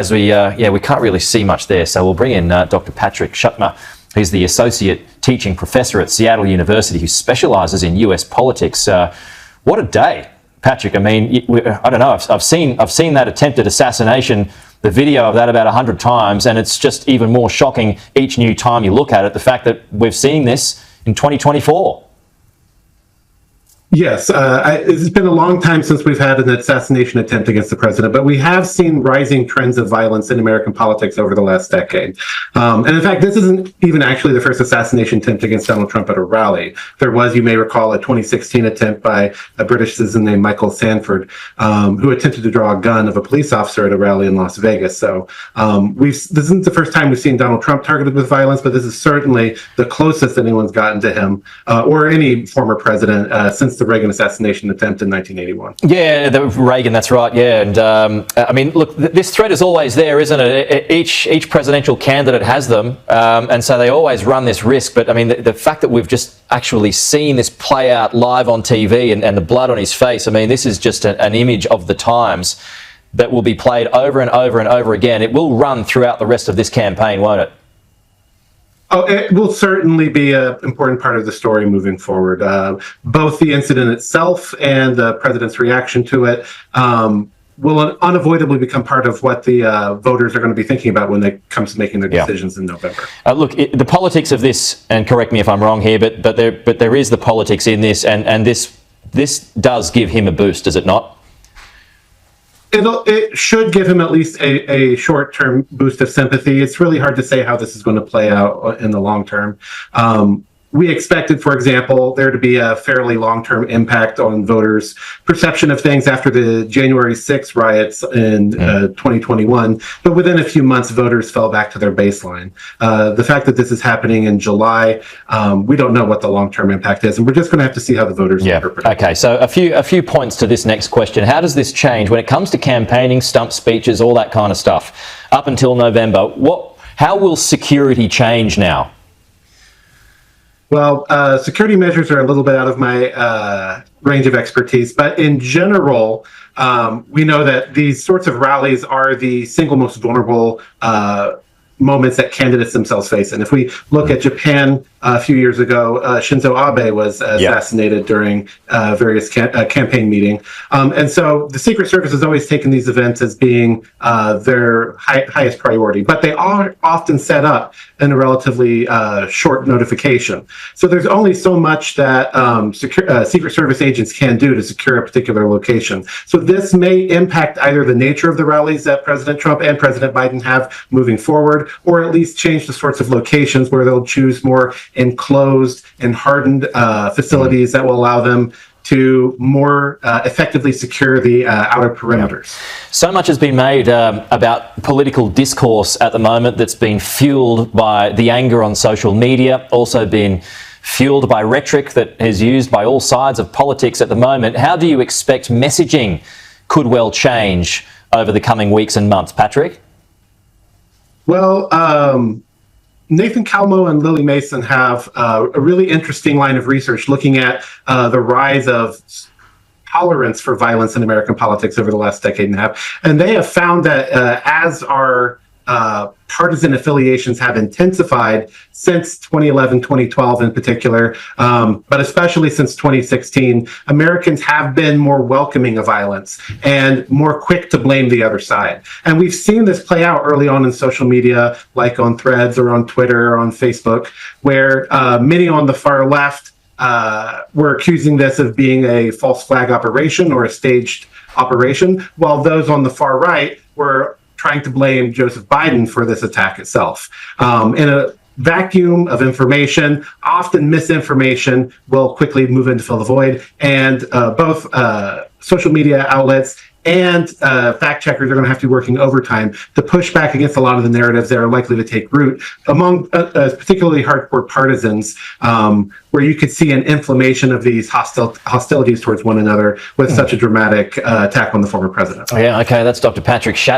as we can't really see much there, so we'll bring in Dr. Patrick Schuttmer. He's the Associate Teaching Professor at Seattle University who specialises in US politics. What a day, Patrick. I mean, I don't know, I've seen that attempted assassination, the video of that about 100 times, and it's just even more shocking each new time you look at it, the fact that we're seeing this in 2024. Yes, it's been a long time since we've had an assassination attempt against the president, but we have seen rising trends of violence in American politics over the last decade. And in fact, this isn't even actually the first assassination attempt against Donald Trump at a rally. There was, you may recall, a 2016 attempt by a British citizen named Michael Sanford, who attempted to draw a gun of a police officer at a rally in Las Vegas. So this isn't the first time we've seen Donald Trump targeted with violence, but this is certainly the closest anyone's gotten to him, or any former president, since the Reagan assassination attempt in 1981. Yeah, Reagan, that's right, yeah. And I mean, look, this threat is always there, isn't it? Each presidential candidate has them, and so they always run this risk. But I mean, the fact that we've just actually seen this play out live on TV and the blood on his face, I mean, this is just an image of the times that will be played over and over and over again. It will run throughout the rest of this campaign, won't it? Oh, it will certainly be an important part of the story moving forward. Both the incident itself and the president's reaction to it will unavoidably become part of what the voters are going to be thinking about when they come to making their decisions in November. Look, the politics of this, and correct me if I'm wrong here, but there is the politics in this, and this does give him a boost, does it not? It should give him at least a short-term boost of sympathy. It's really hard to say how this is going to play out in the long term. We expected, for example, there to be a fairly long-term impact on voters' perception of things after the January 6th riots in 2021, but within a few months, voters fell back to their baseline. The fact that this is happening in July, we don't know what the long-term impact is, and we're just going to have to see how the voters interpret it. Okay, so a few points to this next question. How does this change when it comes to campaigning, stump speeches, all that kind of stuff, up until November? How will security change now? Well, security measures are a little bit out of my range of expertise, but in general, we know that these sorts of rallies are the single most vulnerable moments that candidates themselves face. And if we look at Japan a few years ago, Shinzo Abe was assassinated during various campaign meeting. And so the Secret Service has always taken these events as being their highest priority, but they are often set up in a relatively short notification. So there's only so much that Secret Service agents can do to secure a particular location. So this may impact either the nature of the rallies that President Trump and President Biden have moving forward, or at least change the sorts of locations where they'll choose more enclosed and hardened facilities that will allow them to more effectively secure the outer perimeters. So much has been made about political discourse at the moment that's been fueled by the anger on social media, also been fueled by rhetoric that is used by all sides of politics at the moment. How do you expect messaging could well change over the coming weeks and months, Patrick? Well, Nathan Kalmo and Lily Mason have a really interesting line of research looking at the rise of tolerance for violence in American politics over the last decade and a half. And they have found that as our partisan affiliations have intensified since 2011, 2012 in particular, but especially since 2016, Americans have been more welcoming of violence and more quick to blame the other side. And we've seen this play out early on in social media, like on Threads or on Twitter or on Facebook, where many on the far left were accusing this of being a false flag operation or a staged operation, while those on the far right were trying to blame Joseph Biden for this attack itself. In a vacuum of information, often misinformation will quickly move in to fill the void, and both social media outlets and fact checkers are going to have to be working overtime to push back against a lot of the narratives that are likely to take root among particularly hardcore partisans, where you could see an inflammation of these hostilities towards one another with such a dramatic attack on the former president. Yeah, okay, that's Dr. Patrick Schuttmer.